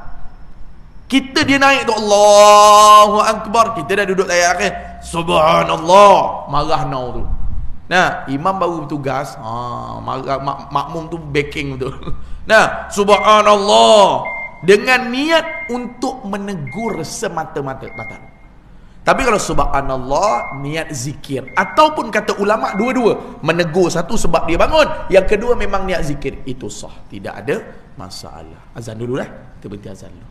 Kita dia naik tu Allahu Akbar, kita dah duduk tahiyat akhir subhanallah, marah now tu. Nah, imam baru bertugas, makmum tu backing betul. Nah, subhanallah dengan niat untuk menegur semata-mata. Tapi kalau subhanallah niat zikir, ataupun kata ulama dua-dua, menegur satu sebab dia bangun, yang kedua memang niat zikir, itu sah, tidak ada masalah. Azan dulu lah, kita berhenti azan dulu.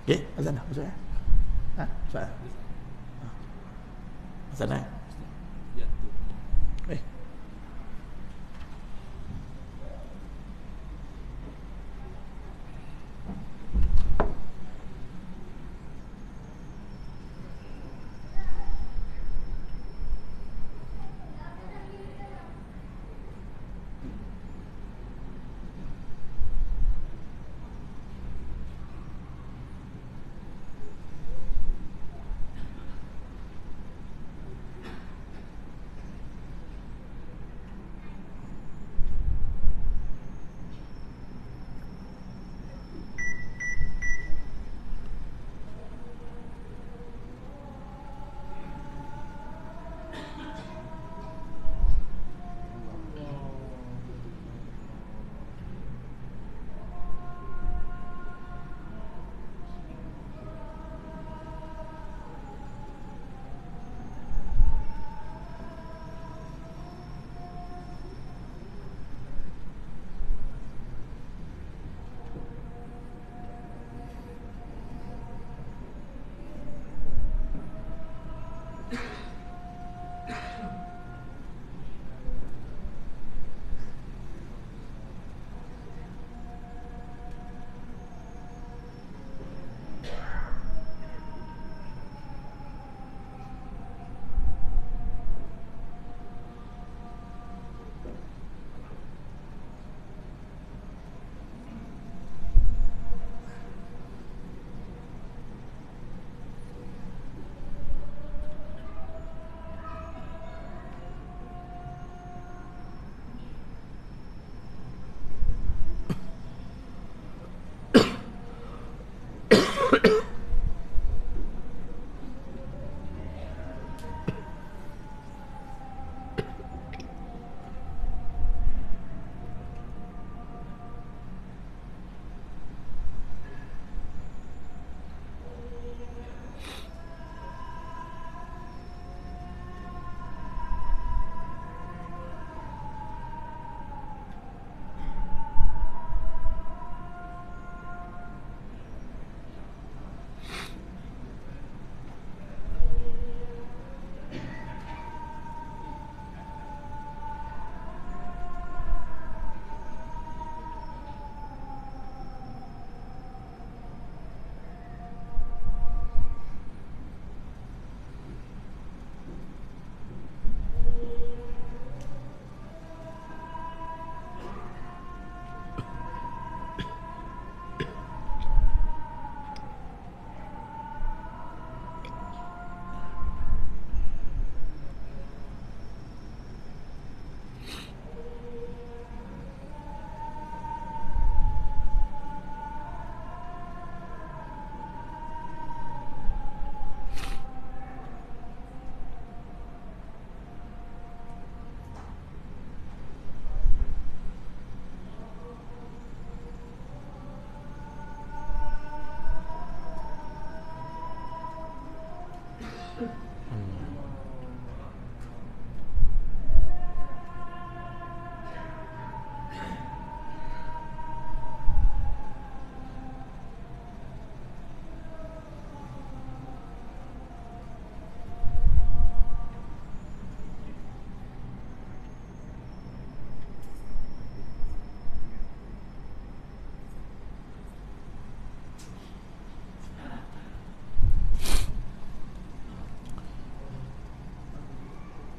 Okey, azan dah maksudnya. Soal. Azan dah.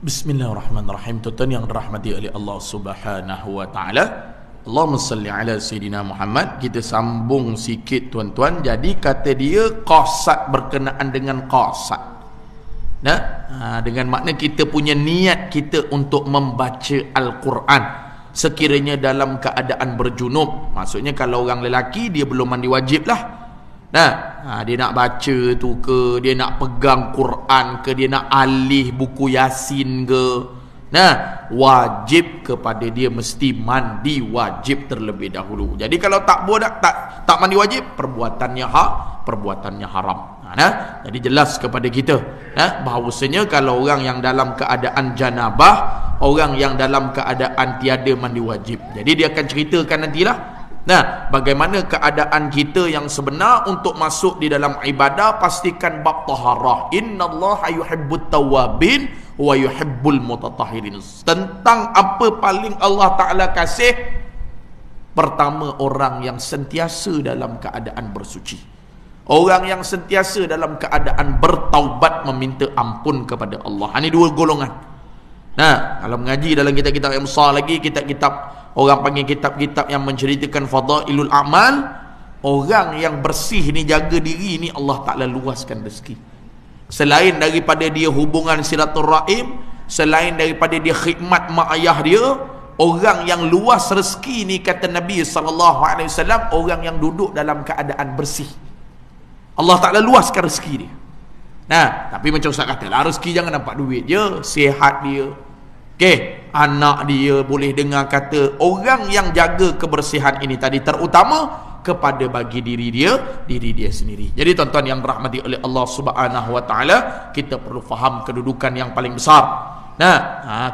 Bismillahirrahmanirrahim. Tuan-tuan yang dirahmati oleh Allah Subhanahu wa taala. Allahumma salli ala sayidina Muhammad. Kita sambung sikit tuan-tuan. Jadi kata dia qasad berkenaan dengan qasad. Nah, dengan makna kita punya niat kita untuk membaca Al-Quran sekiranya dalam keadaan berjunub. Maksudnya kalau orang lelaki dia belum mandi wajib lah. Nah, dia nak baca tu ke, dia nak pegang Quran ke, dia nak alih buku Yasin ke. Nah, wajib kepada dia mesti mandi wajib terlebih dahulu. Jadi kalau tak mandi wajib, perbuatannya haram. Nah, jadi jelas kepada kita bahawasanya kalau orang yang dalam keadaan janabah, orang yang dalam keadaan tiada mandi wajib. Jadi dia akan ceritakan nantilah. Nah, bagaimana keadaan kita yang sebenar untuk masuk di dalam ibadah, pastikan bab taharah. Innallaha yuhibbut tawwabin wa yuhibbul mutatahhirin. Tentang apa paling Allah Taala kasih, pertama orang yang sentiasa dalam keadaan bersuci, orang yang sentiasa dalam keadaan bertaubat meminta ampun kepada Allah. Ini dua golongan. Nah, kalau mengaji dalam kitab-kitab yang besar lagi, kitab-kitab orang panggil kitab-kitab yang menceritakan fadailul amal, orang yang bersih ni, jaga diri ni, Allah Ta'ala luaskan rezeki. Selain daripada dia hubungan silaturahim, selain daripada dia khidmat mak ayah dia, orang yang luas rezeki ni, kata Nabi SAW, orang yang duduk dalam keadaan bersih. Allah Ta'ala luaskan rezeki dia. Nah, tapi macam Ustaz kata lah, rezeki jangan nampak duit je, sihat dia, anak dia boleh dengar kata. Orang yang jaga kebersihan ini tadi terutama kepada bagi diri dia sendiri. Jadi tuan-tuan yang dirahmati oleh Allah Subhanahu wa taala, kita perlu faham kedudukan yang paling besar. Nah,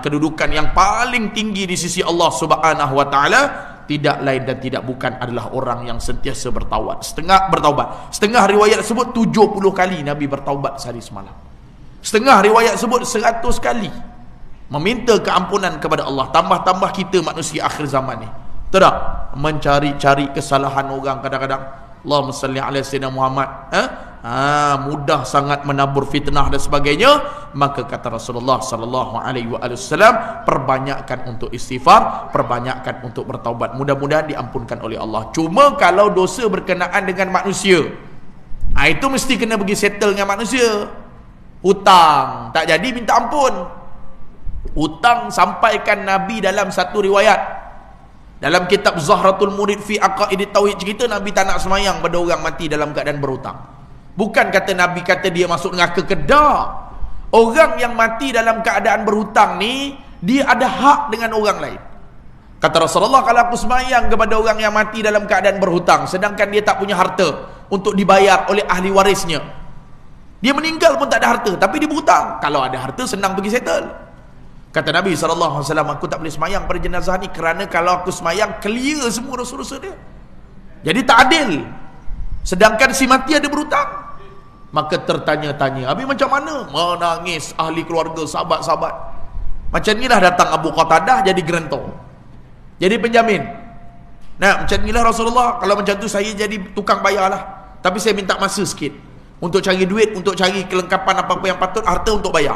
kedudukan yang paling tinggi di sisi Allah Subhanahu wa taala tidak lain dan tidak bukan adalah orang yang sentiasa bertaubat. Setengah riwayat sebut 70 kali Nabi bertaubat sehari semalam. Setengah riwayat sebut 100 kali meminta keampunan kepada Allah. Tambah-tambah kita manusia akhir zaman ni, tak mencari-cari kesalahan orang kadang-kadang. Allahumma salli ala sayyidina Muhammad, mudah sangat menabur fitnah dan sebagainya. Maka kata Rasulullah sallallahu alaihi wasallam, perbanyakkan untuk istighfar, perbanyakkan untuk bertaubat, mudah-mudahan diampunkan oleh Allah. Cuma kalau dosa berkenaan dengan manusia, itu mesti kena pergi settle dengan manusia. Hutang tak jadi, minta ampun. Hutang, sampaikan Nabi dalam satu riwayat dalam kitab Zahratul Murid fi Aqaidit Tauhid, cerita Nabi tak nak semayang pada orang mati dalam keadaan berhutang. Bukan kata Nabi kata dia masuk neraka, kedah. Orang yang mati dalam keadaan berhutang ni, dia ada hak dengan orang lain. Kata Rasulullah, kalau aku semayang kepada orang yang mati dalam keadaan berhutang, sedangkan dia tak punya harta untuk dibayar oleh ahli warisnya, dia meninggal pun tak ada harta, tapi dia berhutang. Kalau ada harta, senang pergi settle. Kata Nabi SAW, aku tak boleh semayang pada jenazah ni, kerana kalau aku semayang, clear semua dosa-dosa dia. Jadi tak adil. Sedangkan si mati ada berhutang. Maka tertanya-tanya, habis macam mana? Menangis ahli keluarga, sahabat-sahabat. Macam inilah datang Abu Qatadah jadi gerantor, jadi penjamin. Nah, macam inilah Rasulullah, kalau macam tu saya jadi tukang bayarlah, tapi saya minta masa sikit untuk cari duit, untuk cari kelengkapan apa-apa yang patut, harta untuk bayar.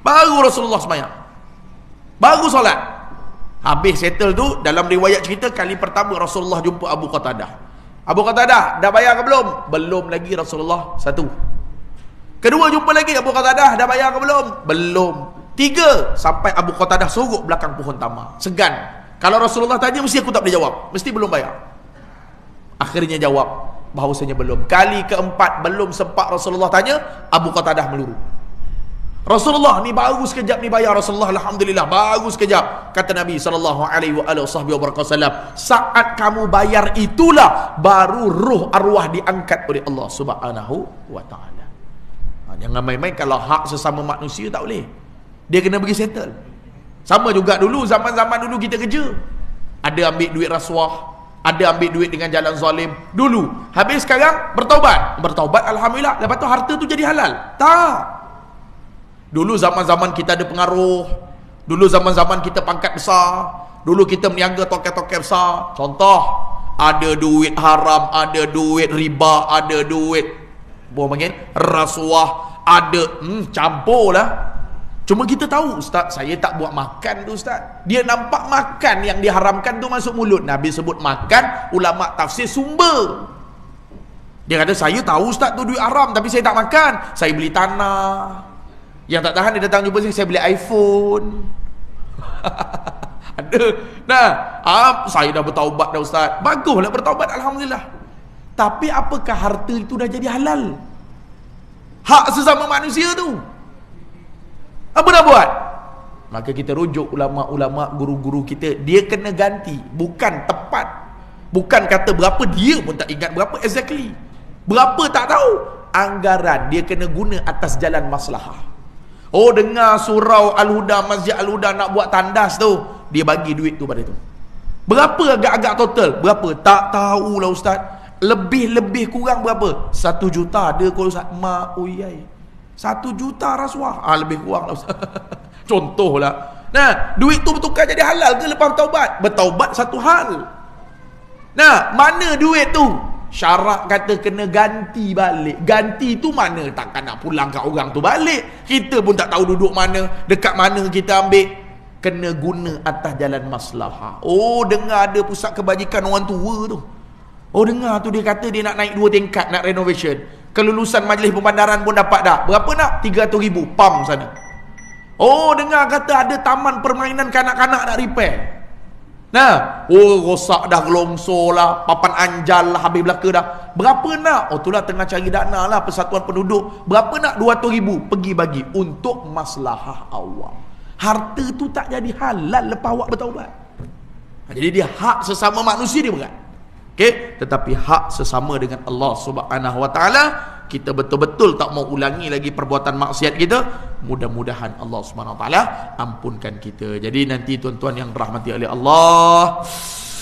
Baru Rasulullah semayang, baru solat. Habis settle tu, dalam riwayat cerita, kali pertama Rasulullah jumpa Abu Qatadah. Abu Qatadah, dah bayar ke belum? Belum lagi Rasulullah. Satu. Kedua jumpa lagi, Abu Qatadah, dah bayar ke belum? Belum. Tiga, sampai Abu Qatadah sorok belakang pohon tamar, segan. Kalau Rasulullah tanya, mesti aku tak boleh jawab, mesti belum bayar. Akhirnya jawab bahawasanya belum. Kali keempat, belum sempat Rasulullah tanya, Abu Qatadah meluru. Rasulullah ni baru sekejap ni bayar. Rasulullah, alhamdulillah, baru sekejap. Kata Nabi SAW, saat kamu bayar itulah baru ruh arwah diangkat oleh Allah Subhanahu wa ta'ala. Jangan main-main. Kalau hak sesama manusia tak boleh, dia kena pergi settle. Sama juga dulu, zaman-zaman dulu kita kerja, ada ambil duit rasuah, ada ambil duit dengan jalan zalim dulu. Habis sekarang bertaubat, alhamdulillah, lepas tu harta tu jadi halal. Tak. Dulu zaman-zaman kita ada pengaruh, dulu zaman-zaman kita pangkat besar, dulu kita meniaga toket-toket besar. Contoh, ada duit haram, ada duit riba, ada duit rasuah, ada campur lah. Cuma kita tahu, Ustaz, saya tak buat makan tu, Ustaz. Dia nampak makan yang diharamkan tu masuk mulut. Nabi sebut makan, ulama tafsir sumber. Dia kata, saya tahu Ustaz tu duit haram, tapi saya tak makan. Saya beli tanah. Yang tak tahan, dia datang jumpa saya beli iPhone. Ada. Nah, saya dah bertaubat dah, Ustaz. Baguslah bertaubat, alhamdulillah. Tapi apakah harta itu dah jadi halal? Hak sesama manusia tu, apa nak buat? Maka kita rujuk ulama-ulama, guru-guru kita, dia kena ganti, bukan tepat, bukan kata berapa, dia pun tak ingat berapa exactly, berapa tak tahu, anggaran dia kena guna atas jalan maslahah. Oh, dengar surau Al-Huda, Masjid Al-Huda nak buat tandas tu, dia bagi duit tu pada tu. Berapa agak-agak total? Berapa? Tak tahulah ustaz. Lebih kurang berapa? 1 juta ada kalau ustaz. Uyai, 1 juta rasuah. Lebih kurang lah ustaz. Contohlah. Nah, duit tu bertukar jadi halal ke lepas bertaubat? Bertaubat satu hal. Nah, mana duit tu? Syarat kata kena ganti balik. Ganti tu mana? Takkan nak pulang kat orang tu balik. Kita pun tak tahu duduk mana, dekat mana kita ambil. Kena guna atas jalan maslahah. Oh, dengar ada pusat kebajikan orang tua tu. Oh, dengar tu dia kata dia nak naik 2 tingkat, nak renovation. Kelulusan majlis pembandaran pun dapat dah. Berapa nak? 300,000 pam sana. Oh, dengar kata ada taman permainan kanak-kanak nak repair. Nah, rosak dah, longsor lah, papan anjal lah, habis belaka dah. Berapa nak? Oh, itulah tengah cari dana lah Persatuan Penduduk. Berapa nak? 200,000 pergi bagi untuk maslahah awam. Harta tu tak jadi halal lepas awak bertaubat. Jadi dia hak sesama manusia dia berat. Okey, tetapi hak sesama dengan Allah Subhanahu Wa Taala, kita betul-betul tak mau ulangi lagi perbuatan maksiat kita. Mudah-mudahan Allah Subhanahu Wa Taala ampunkan kita. Jadi nanti tuan-tuan yang dirahmati oleh Allah,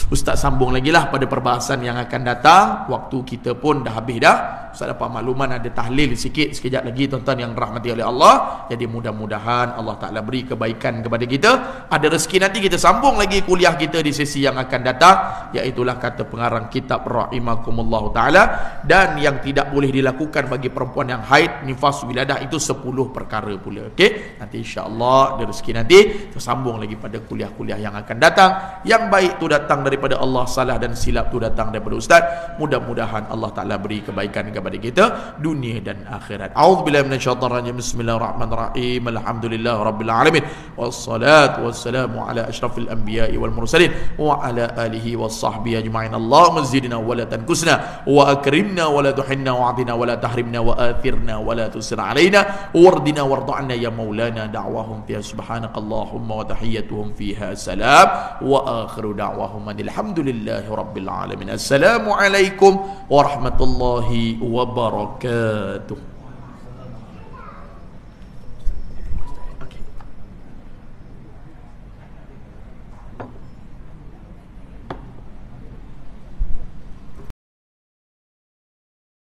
Ustaz sambung lagi lah pada perbahasan yang akan datang. Waktu kita pun dah habis dah. Ustaz dapat makluman ada tahlil sikit sekejap lagi tuan-tuan yang dirahmati oleh Allah. Jadi mudah-mudahan Allah Ta'ala beri kebaikan kepada kita. Ada rezeki nanti kita sambung lagi kuliah kita di sesi yang akan datang, iaitulah kata pengarang kitab rahimakumullah Ta'ala. Dan yang tidak boleh dilakukan bagi perempuan yang haid, nifas, wiladah, itu 10 perkara pula. Okey, nanti insya-Allah ada rezeki nanti kita sambung lagi pada kuliah-kuliah yang akan datang. Yang baik tu datang daripada Allah, salah dan silap tu datang daripada ustaz. Mudah-mudahan Allah Ta'ala beri kebaikan kepada kita dunia dan akhirat. A'udzubillahi minasyaitonir rajim. Bismillahirrahmanirrahim. Alhamdulillah rabbil alamin. Wassalatu wassalamu ala asyrafil anbiya'i wal mursalin wa ala alihi wassahbihi ajma'in. Allahumma zidna wa la tanqusna wa akrimna wa la tuhinna wa atina wa la tahrimna wa athirna wa la tusir alaina wardina warda'na ya maulana. Da'wahum fiha subhanakallahumma wa tahiyyatuhum fiha salam wa akhiru da'wahum alhamdulillahi rabbil alamin. Assalamualaikum warahmatullahi wabarakatuh.